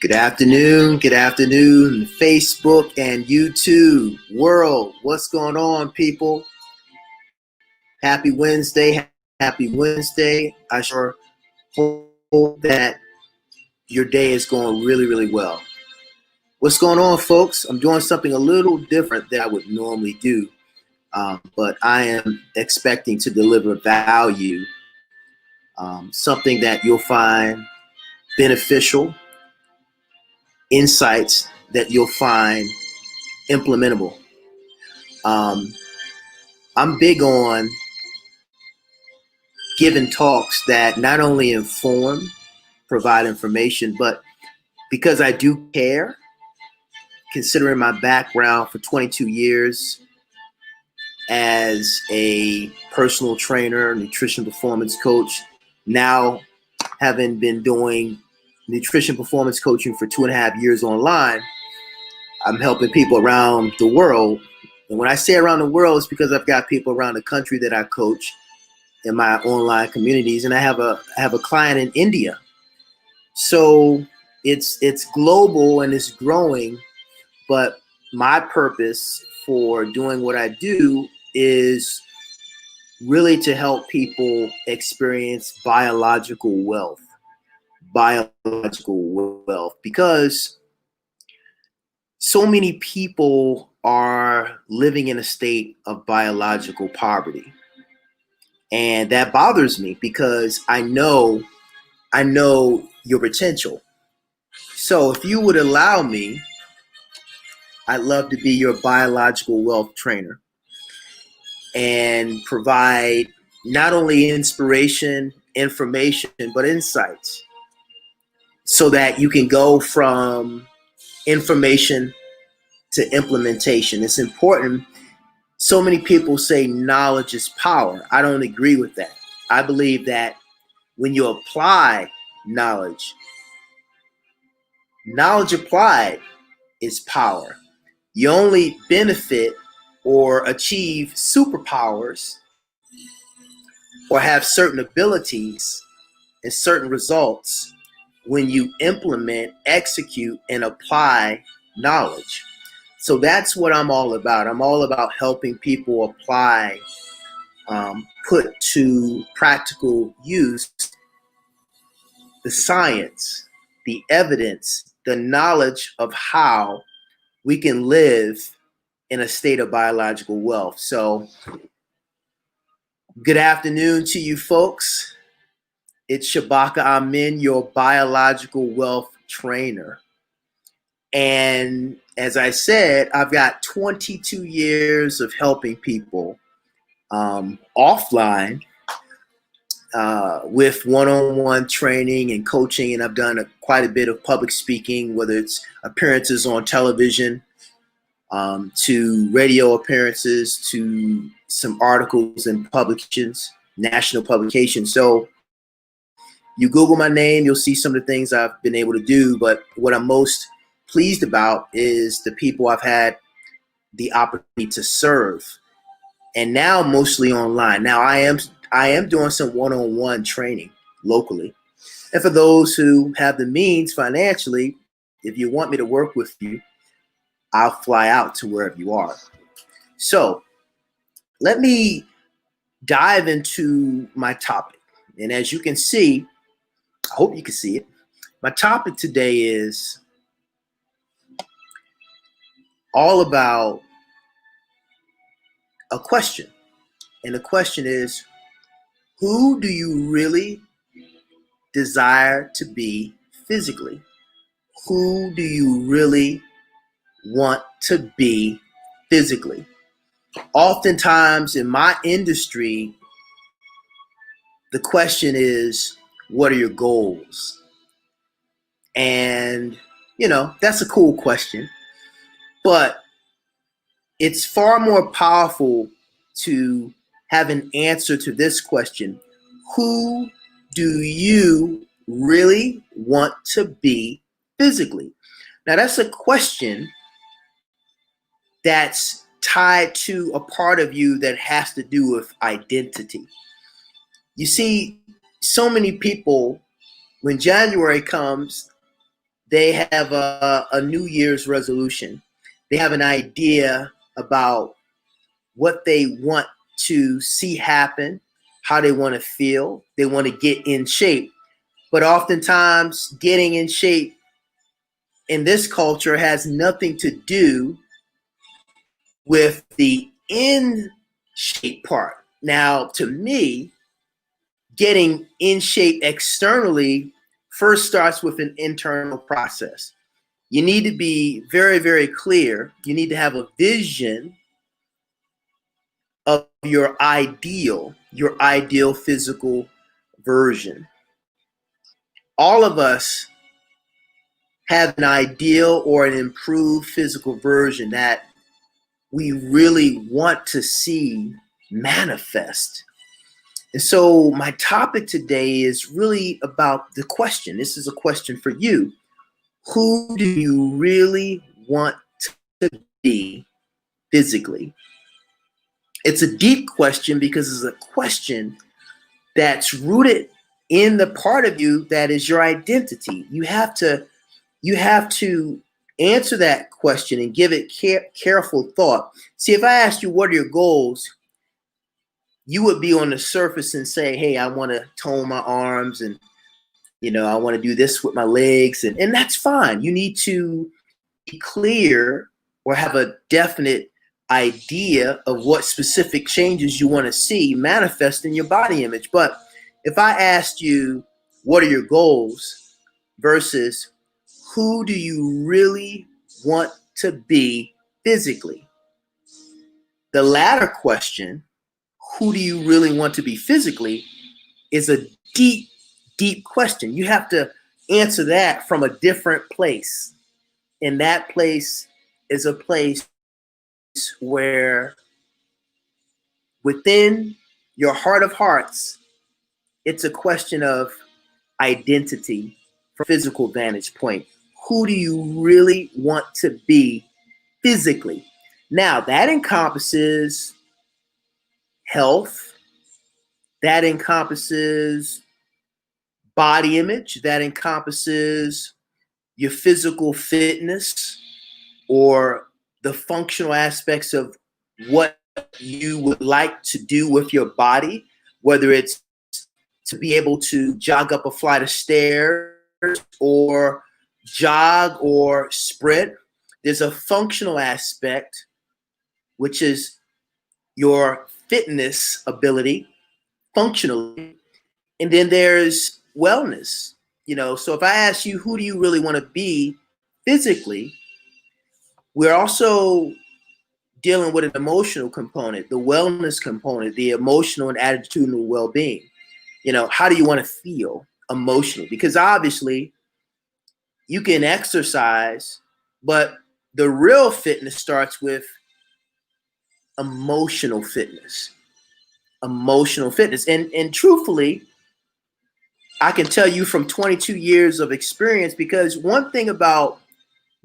Good afternoon, Facebook and YouTube world. What's going on, people? Happy Wednesday. I sure hope that your day is going really, really well. What's going on, folks? I'm doing something a little different than I would normally do, but I am expecting to deliver value, something that you'll find beneficial, insights that you'll find implementable. I'm big on giving talks that not only inform, provide information, but because I do care, considering my background for 22 years as a personal trainer, nutrition performance coach, now having been doing nutrition performance coaching for 2.5 years online, I'm helping people around the world. And when I say around the world, it's because I've got people around the country that I coach in my online communities, and I have a client in India. So it's global and it's growing, but my purpose for doing what I do is really to help people experience biological wealth, because so many people are living in a state of biological poverty. And that bothers me because I know your potential. So if you would allow me, I'd love to be your biological wealth trainer and provide not only inspiration, information, but insights so that you can go from information to implementation. It's important. So many people say knowledge is power. I don't agree with that. I believe that when you apply knowledge applied is power. You only benefit or achieve superpowers or have certain abilities and certain results when you implement, execute, and apply knowledge. So that's what I'm all about. I'm all about helping people apply, put to practical use the science, the evidence, the knowledge of how we can live in a state of biological wealth. So good afternoon to you folks. It's Shabaka Amen, your biological wealth trainer. And as I said, I've got 22 years of helping people offline with one-on-one training and coaching. And I've done quite a bit of public speaking, whether it's appearances on television, to radio appearances, to some articles and publications, national publications. So you Google my name, you'll see some of the things I've been able to do. But what I'm most pleased about is the people I've had the opportunity to serve, and now mostly online. Now I am doing some one-on-one training locally. And for those who have the means financially, if you want me to work with you, I'll fly out to wherever you are. So let me dive into my topic. And as you can see, I hope you can see it. My topic today is all about a question. And the question is, who do you really desire to be physically? Who do you really want to be physically? Oftentimes in my industry, the question is, what are your goals? And, that's a cool question, but it's far more powerful to have an answer to this question. Who do you really want to be physically? Now, that's a question that's tied to a part of you that has to do with identity. You see, so many people, when January comes, they have a New Year's resolution. They have an idea about what they want to see happen, how they want to feel. They want to get in shape. But oftentimes, getting in shape in this culture has nothing to do with the in shape part. Now, to me, getting in shape externally first starts with an internal process. You need to be very, very clear. You need to have a vision of your ideal physical version. All of us have an ideal or an improved physical version that we really want to see manifest. And so my topic today is really about the question. This is a question for you. Who do you really want to be physically? It's a deep question because it's a question that's rooted in the part of you that is your identity. You have to answer that question and give it careful thought. See, if I asked you what are your goals, you would be on the surface and say, hey, I want to tone my arms and I want to do this with my legs, and that's fine. You need to be clear or have a definite idea of what specific changes you want to see manifest in your body image. But if I asked you, what are your goals versus who do you really want to be physically? The latter question, who do you really want to be physically, is a deep, deep question. You have to answer that from a different place. And that place is a place where within your heart of hearts, it's a question of identity from a physical vantage point. Who do you really want to be physically? Now, that encompasses health, that encompasses body image, that encompasses your physical fitness or the functional aspects of what you would like to do with your body, whether it's to be able to jog up a flight of stairs or jog or sprint. There's a functional aspect, which is your fitness ability functionally. And then there's wellness. So if I ask you, who do you really want to be physically, we're also dealing with an emotional component, the wellness component, the emotional and attitudinal well-being. How do you want to feel emotionally? Because obviously you can exercise, but the real fitness starts with emotional fitness. Emotional fitness. And truthfully, I can tell you from 22 years of experience, because one thing about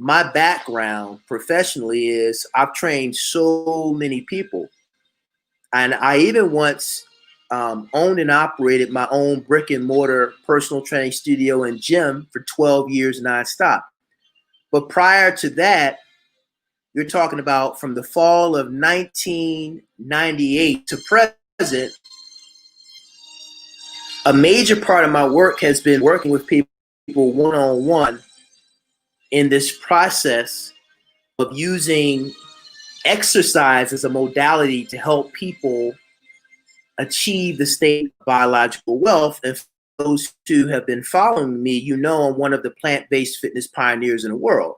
my background professionally is I've trained so many people. And I even once owned and operated my own brick and mortar personal training studio and gym for 12 years nonstop. But prior to that, you're talking about from the fall of 1998 to present, a major part of my work has been working with people one-on-one in this process of using exercise as a modality to help people achieve the state of biological wealth. And for those who have been following me, I'm one of the plant-based fitness pioneers in the world.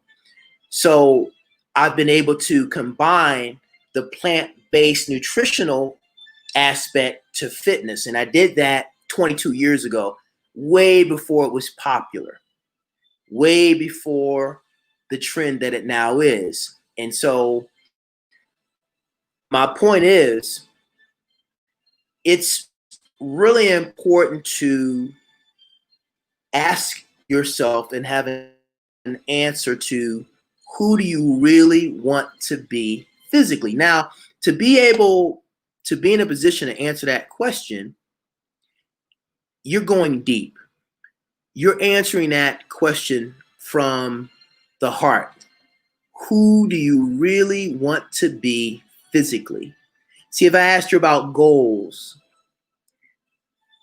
So I've been able to combine the plant-based nutritional aspect to fitness. And I did that 22 years ago, way before it was popular, way before the trend that it now is. And so my point is, it's really important to ask yourself and have an answer to who do you really want to be physically. Now, to be able to be in a position to answer that question, you're going deep. You're answering that question from the heart. Who do you really want to be physically? See, if I asked you about goals,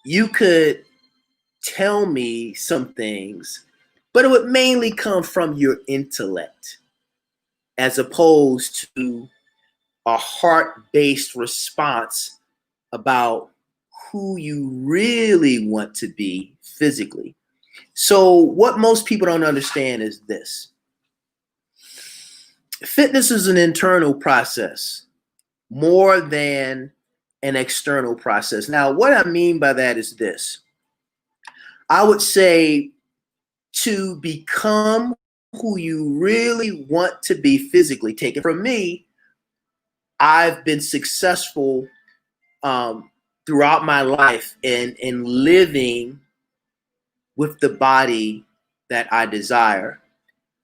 you could tell me some things, but it would mainly come from your intellect as opposed to a heart-based response about who you really want to be physically. So what most people don't understand is this. Fitness is an internal process more than an external process. Now, what I mean by that is this. I would say to become who you really want to be physically, take it from me, I've been successful throughout my life in living with the body that I desire.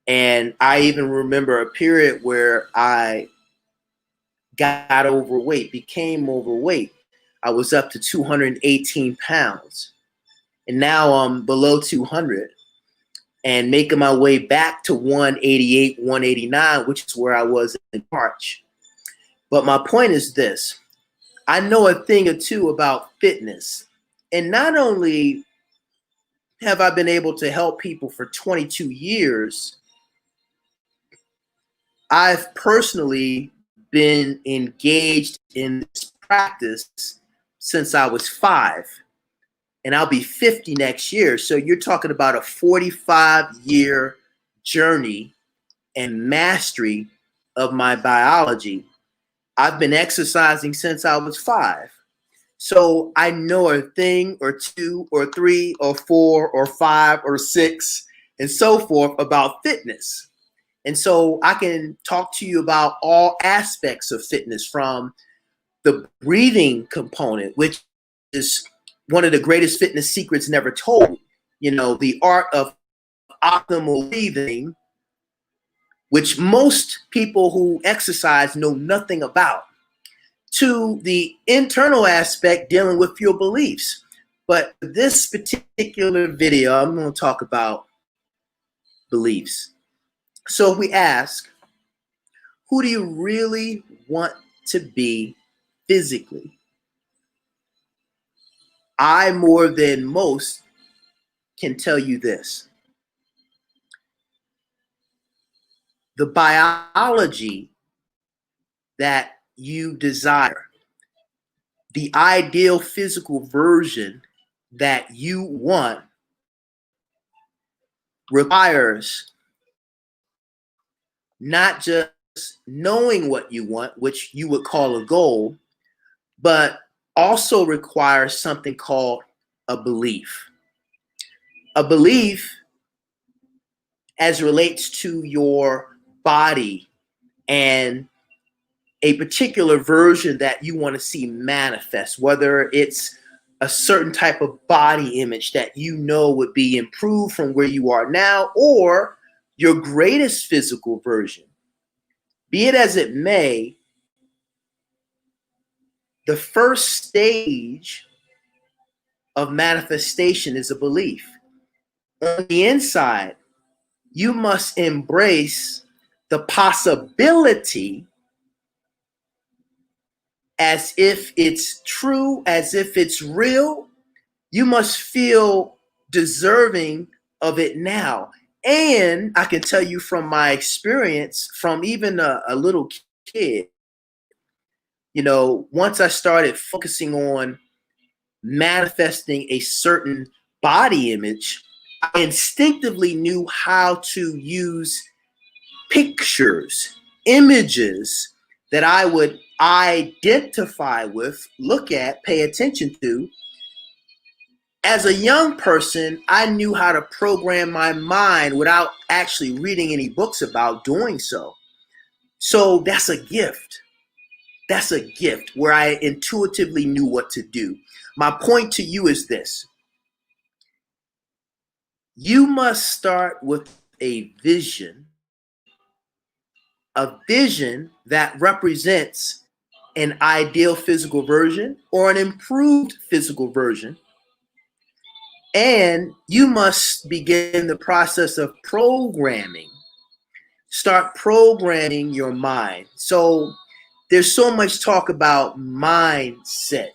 And I even remember a period where I got overweight, became overweight. I was up to 218 pounds. And now I'm below 200 and making my way back to 188, 189, which is where I was in March. But my point is this. I know a thing or two about fitness. And not only have I been able to help people for 22 years, I've personally been engaged in this practice since I was 5, and I'll be 50 next year. So you're talking about a 45-year journey and mastery of my biology. I've been exercising since I was 5. So I know a thing or two or three or four or 5 or 6 and so forth about fitness. And so I can talk to you about all aspects of fitness, from the breathing component, which is one of the greatest fitness secrets never told. You know, the art of optimal breathing, which most people who exercise know nothing about, to the internal aspect dealing with your beliefs. But this particular video, I'm going to talk about beliefs. So if we ask, who do you really want to be physically? I, more than most, can tell you this. The biology that you desire, the ideal physical version that you want, requires not just knowing what you want, which you would call a goal, but also requires something called a belief. A belief as relates to your body and a particular version that you want to see manifest, whether it's a certain type of body image that you know would be improved from where you are now, or your greatest physical version. Be it as it may, the first stage of manifestation is a belief. On the inside, you must embrace the possibility as if it's true, as if it's real. You must feel deserving of it now. And I can tell you from my experience, from even a little kid, you know, once I started focusing on manifesting a certain body image, I instinctively knew how to use pictures, images that I would identify with, look at, pay attention to. As a young person, I knew how to program my mind without actually reading any books about doing so. So that's a gift. That's a gift where I intuitively knew what to do. My point to you is this. You must start with a vision that represents an ideal physical version or an improved physical version. And you must begin the process of programming. Start programming your mind. So there's so much talk about mindset.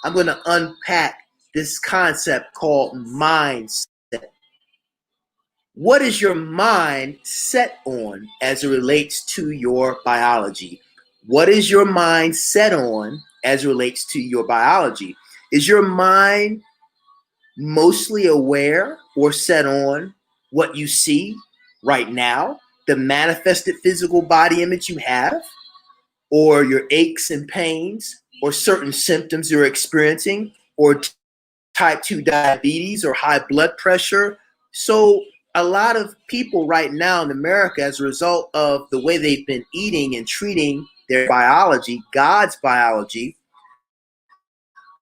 I'm going to unpack this concept called mindset. What is your mind set on as it relates to your biology? What is your mind set on as it relates to your biology? Is your mind mostly aware or set on what you see right now, the manifested physical body image you have, or your aches and pains, or certain symptoms you're experiencing, or type 2 diabetes or high blood pressure? So a lot of people right now in America, as a result of the way they've been eating and treating their biology, God's biology,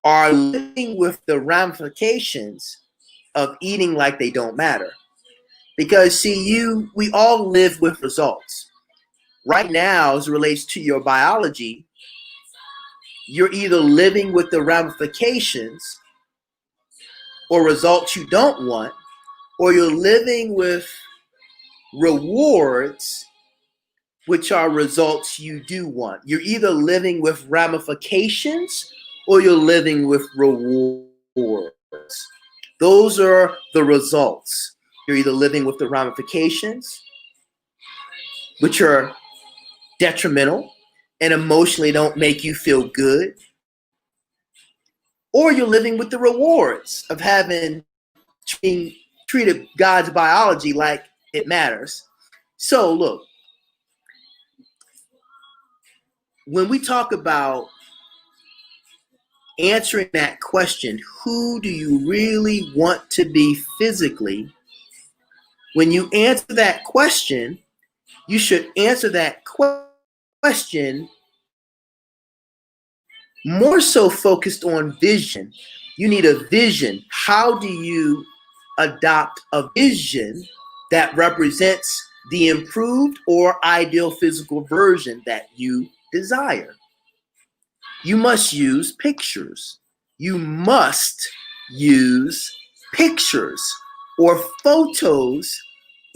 are living with the ramifications of eating like they don't matter. Because see, we all live with results. Right now, as it relates to your biology, you're either living with the ramifications or results you don't want, or you're living with rewards, which are results you do want. You're either living with ramifications or you're living with rewards. Those are the results. You're either living with the ramifications, which are detrimental and emotionally don't make you feel good, or you're living with the rewards of having treated God's biology like it matters. So look, when we talk about answering that question, who do you really want to be physically? When you answer that question, you should answer that question more so focused on vision. You need a vision. How do you adopt a vision that represents the improved or ideal physical version that you desire? You must use pictures. You must use pictures or photos,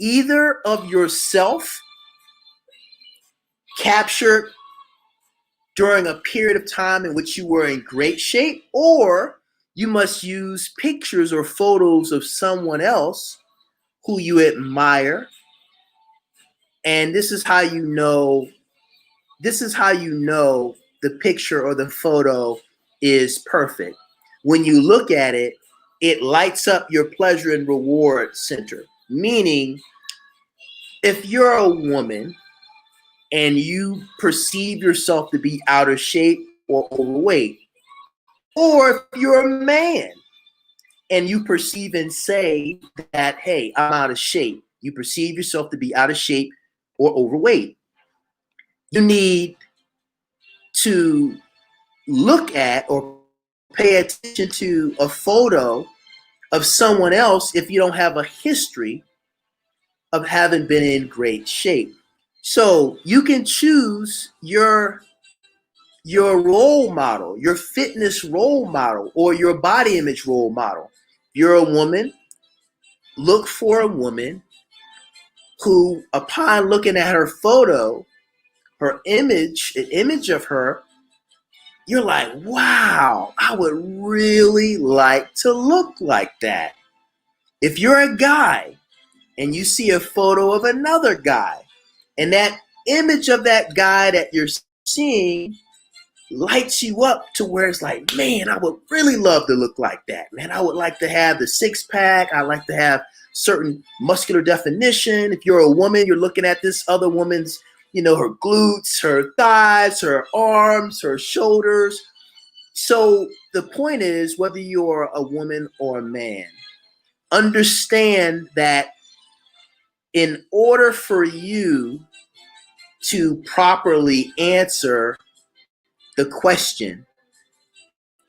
either of yourself captured during a period of time in which you were in great shape, or you must use pictures or photos of someone else who you admire. And this is how you know the picture or the photo is perfect. When you look at it, it lights up your pleasure and reward center. Meaning, if you're a woman and you perceive yourself to be out of shape or overweight, or if you're a man and you perceive and say that, hey, I'm out of shape, you perceive yourself to be out of shape or overweight, you need to look at or pay attention to a photo of someone else if you don't have a history of having been in great shape. So you can choose your role model, your fitness role model, or your body image role model. If you're a woman, look for a woman who, upon looking at her photo, her image, an image of her, you're like, wow, I would really like to look like that. If you're a guy and you see a photo of another guy, and that image of that guy that you're seeing lights you up to where it's like, man, I would really love to look like that. Man, I would like to have the six pack. I like to have certain muscular definition. If you're a woman, you're looking at this other woman's, her glutes, her thighs, her arms, her shoulders. So the point is, whether you're a woman or a man, understand that in order for you to properly answer the question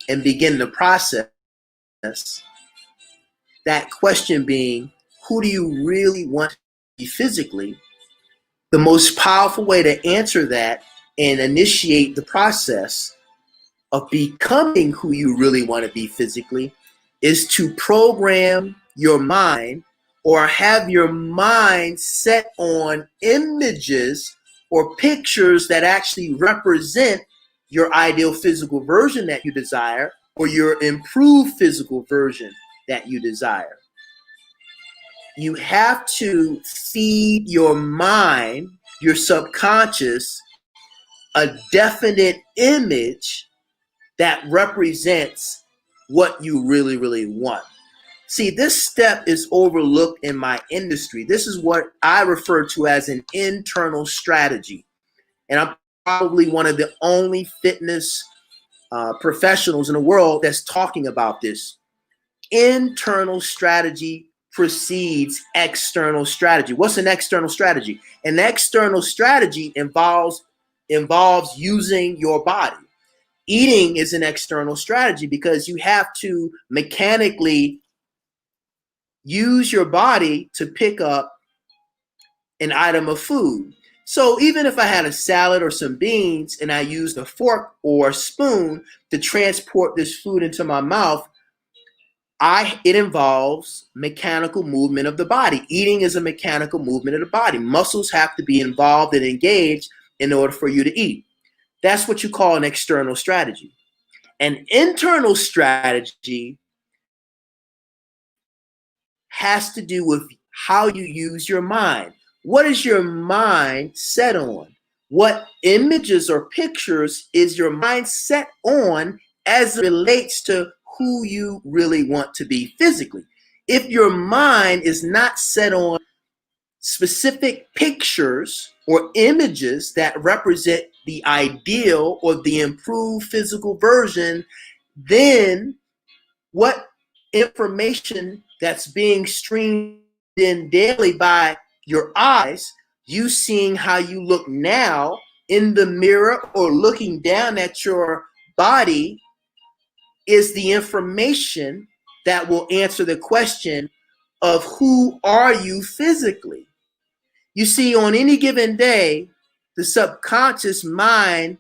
and begin the process, that question being, who do you really want to be physically? The most powerful way to answer that and initiate the process of becoming who you really want to be physically is to program your mind or have your mind set on images or pictures that actually represent your ideal physical version that you desire or your improved physical version that you desire. You have to feed your mind, your subconscious, a definite image that represents what you really, really want. See, this step is overlooked in my industry. This is what I refer to as an internal strategy. And I'm probably one of the only fitness professionals in the world that's talking about this. Internal strategy precedes external strategy. What's an external strategy? An external strategy involves using your body. Eating is an external strategy because you have to mechanically use your body to pick up an item of food. So even if I had a salad or some beans and I used a fork or a spoon to transport this food into my mouth, it involves mechanical movement of the body. Eating is a mechanical movement of the body. Muscles have to be involved and engaged in order for you to eat. That's what you call an external strategy. An internal strategy has to do with how you use your mind. What is your mind set on? What images or pictures is your mind set on as it relates to who you really want to be physically? If your mind is not set on specific pictures or images that represent the ideal or the improved physical version, then what information that's being streamed in daily by your eyes, you seeing how you look now in the mirror or looking down at your body, is the information that will answer the question of who are you physically. You see, on any given day, the subconscious mind,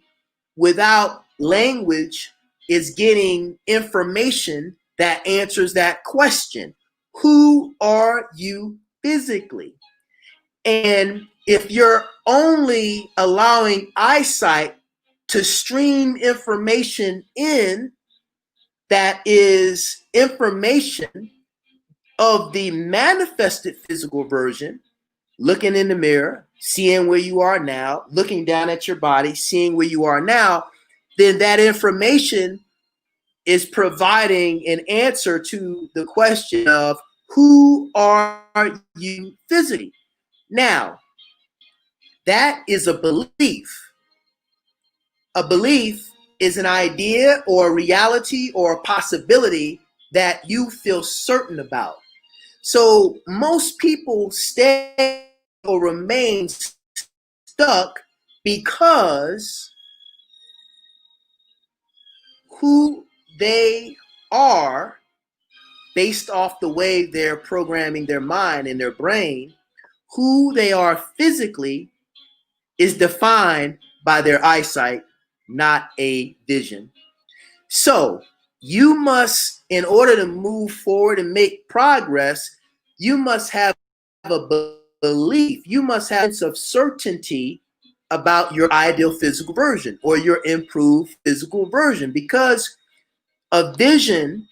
without language, is getting information that answers that question. Who are you physically? And if you're only allowing eyesight to stream information in that is information of the manifested physical version, looking in the mirror, seeing where you are now, looking down at your body, seeing where you are now, then that information is providing an answer to the question of who are you physically? Now, that is a belief. A belief is an idea or a reality or a possibility that you feel certain about. So most people stay or remain stuck because who they are, based off the way they're programming their mind and their brain, who they are physically is defined by their eyesight, not a vision. So you must, in order to move forward and make progress, you must have a belief. You must have a sense of certainty about your ideal physical version or your improved physical version, because a vision,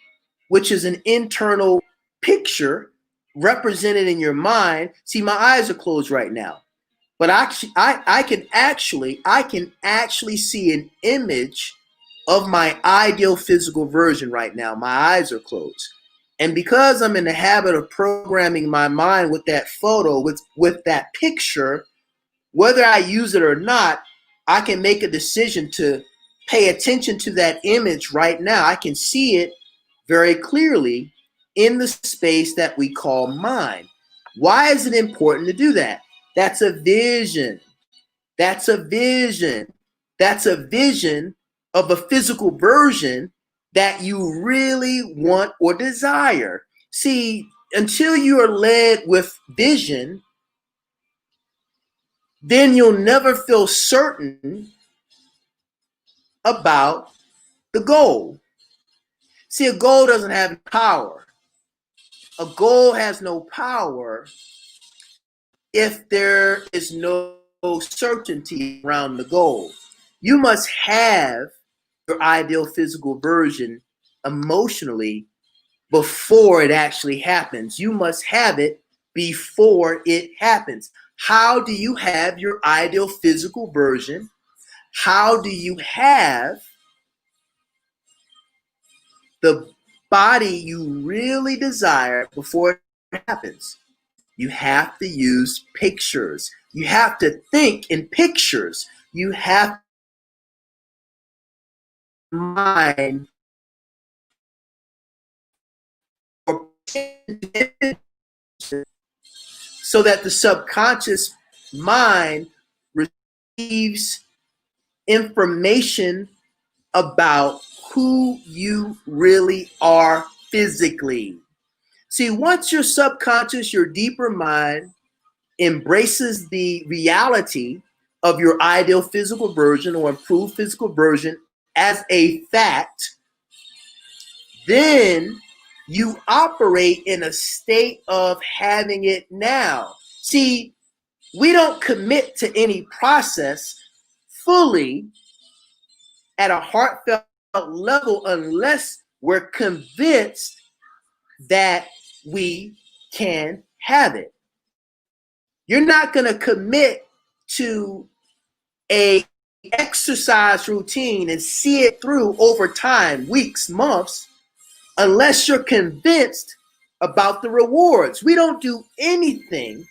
which is an internal picture represented in your mind. See, my eyes are closed right now, but I can actually see an image of my ideal physical version right now. My eyes are closed. And because I'm in the habit of programming my mind with that photo, with that picture, whether I use it or not, I can make a decision to pay attention to that image right now. I can see it very clearly in the space that we call mind. Why is it important to do that? That's a vision. That's a vision. That's a vision of a physical version that you really want or desire. See, until you are led with vision, then you'll never feel certain about the goal. See, a goal doesn't have power. A goal has no power if there is no certainty around the goal. You must have your ideal physical version emotionally before it actually happens. You must have it before it happens. How do you have your ideal physical version? How do you have the body you really desire before it happens? You have to use pictures. You have to think in pictures. You have to mind or so that the subconscious mind receives information about who you really are physically. See, once your subconscious, your deeper mind embraces the reality of your ideal physical version or improved physical version as a fact, then you operate in a state of having it now. See, we don't commit to any process fully at a heartfelt level unless we're convinced that we can have it. You're not going to commit to a exercise routine and see it through over time, weeks, months, unless you're convinced about the rewards. We don't do anything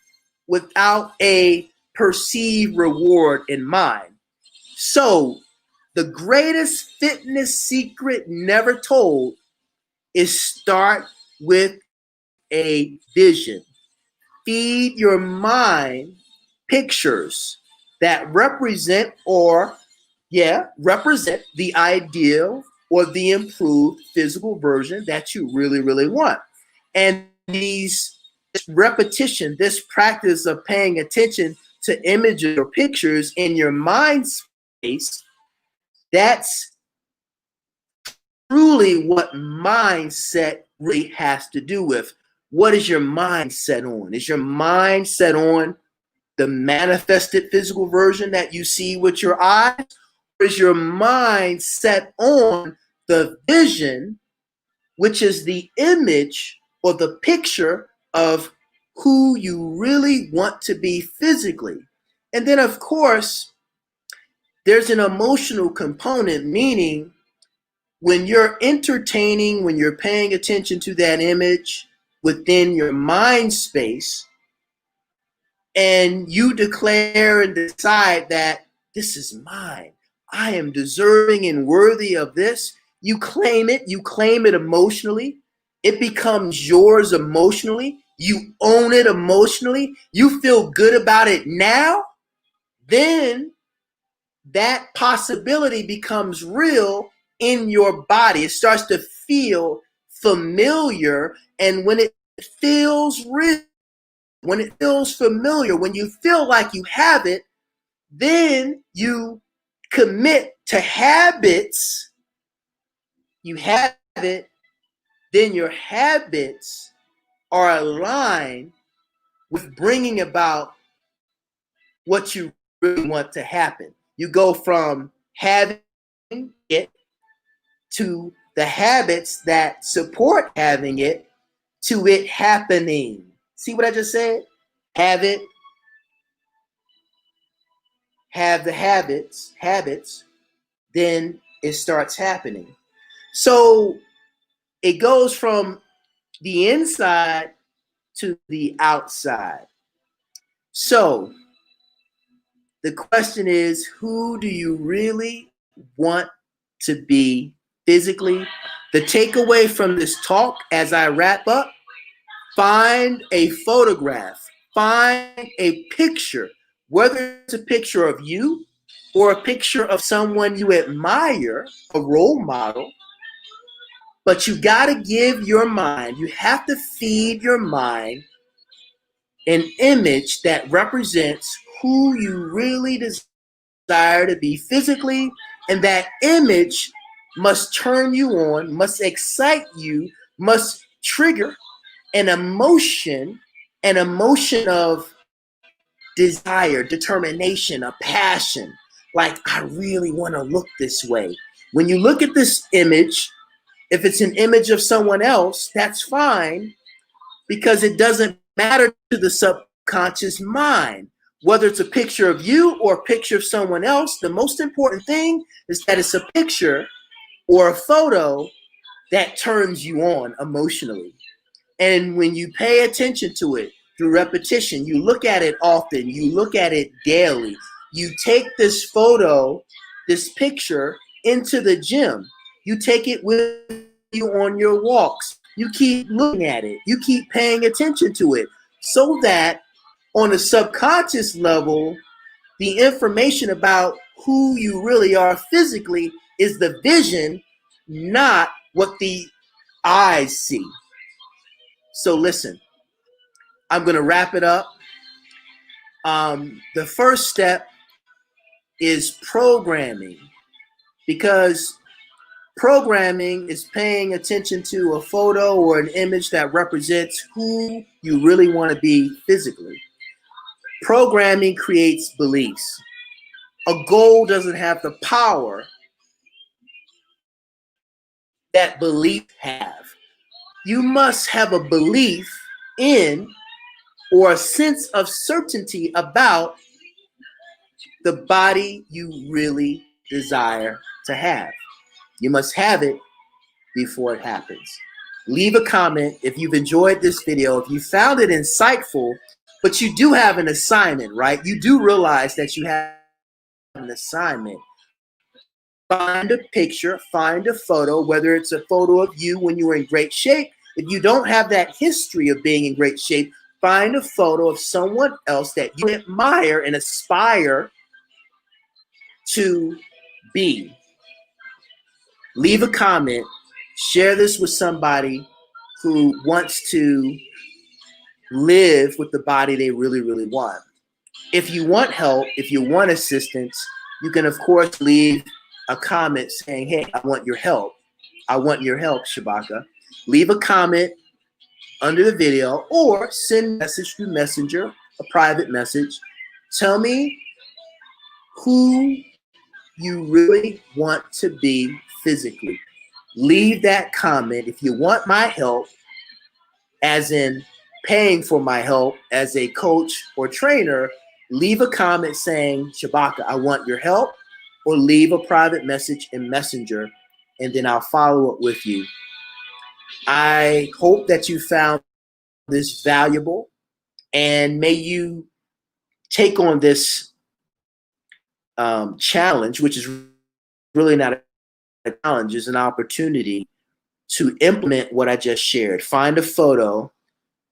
without a perceived reward in mind. So, the greatest fitness secret never told is start with a vision. Feed your mind pictures that represent the ideal or the improved physical version that you really, really want. And this repetition, this practice of paying attention to images or pictures in your mind space, that's truly what mindset really has to do with. What is your mind set on? Is your mind set on the manifested physical version that you see with your eyes? Or is your mind set on the vision, which is the image or the picture of who you really want to be physically? And then, of course, there's an emotional component, meaning when you're entertaining, when you're paying attention to that image within your mind space, and you declare and decide that this is mine, I am deserving and worthy of this, you claim it emotionally, it becomes yours emotionally, you own it emotionally, you feel good about it now, then that possibility becomes real in your body. It starts to feel familiar. And when it feels real, when it feels familiar, when you feel like you have it, then you commit to habits. You have it, then your habits are aligned with bringing about what you really want to happen. You go from having it to the habits that support having it to it happening. See what I just said? Have it, have the habits, then it starts happening. So it goes from the inside to the outside. So the question is, who do you really want to be physically? The takeaway from this talk as I wrap up, find a photograph, find a picture, whether it's a picture of you or a picture of someone you admire, a role model. But you got to give your mind, you have to feed your mind an image that represents who you really desire to be physically. And that image must turn you on, must excite you, must trigger an emotion of desire, determination, a passion. Like, I really want to look this way. When you look at this image, if it's an image of someone else, that's fine, because it doesn't matter to the subconscious mind. Whether it's a picture of you or a picture of someone else, the most important thing is that it's a picture or a photo that turns you on emotionally. And when you pay attention to it through repetition, you look at it often, you look at it daily, you take this photo, this picture into the gym, you take it with you on your walks, you keep looking at it, you keep paying attention to it, so that on a subconscious level, the information about who you really are physically is the vision, not what the eyes see. So listen, I'm going to wrap it up. The first step is programming, because programming is paying attention to a photo or an image that represents who you really want to be physically. Programming creates beliefs. A goal doesn't have the power that beliefs have. You must have a belief in, or a sense of certainty about, the body you really desire to have. You must have it before it happens. Leave a comment if you've enjoyed this video, if you found it insightful, but you do have an assignment, right? You do realize that you have an assignment. Find a picture, find a photo, whether it's a photo of you when you were in great shape. If you don't have that history of being in great shape, find a photo of someone else that you admire and aspire to be. Leave a comment, share this with somebody who wants to live with the body they really, really want. If you want help, if you want assistance, you can, of course, leave a comment saying, hey, I want your help. I want your help, Shabaka. Leave a comment under the video or send a message through Messenger, a private message. Tell me who you really want to be physically. Leave that comment. If you want my help, as in paying for my help as a coach or trainer, leave a comment saying, Shabaka, I want your help, or leave a private message in Messenger, and then I'll follow up with you. I hope that you found this valuable, and may you take on this challenge, which is really not a challenge, is an opportunity to implement what I just shared. Find a photo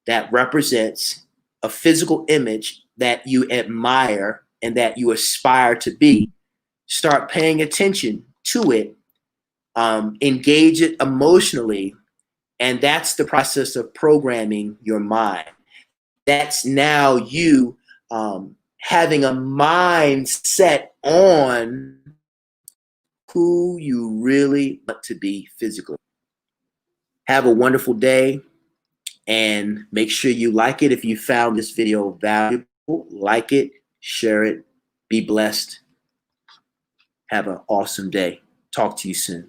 that represents a physical image that you admire and that you aspire to be. Start paying attention to it, engage it emotionally, and that's the process of programming your mind. That's now you having a mind set on who you really want to be physically. Have a wonderful day, and make sure you like it if you found this video valuable. Like it, share it, be blessed. Have an awesome day. Talk to you soon.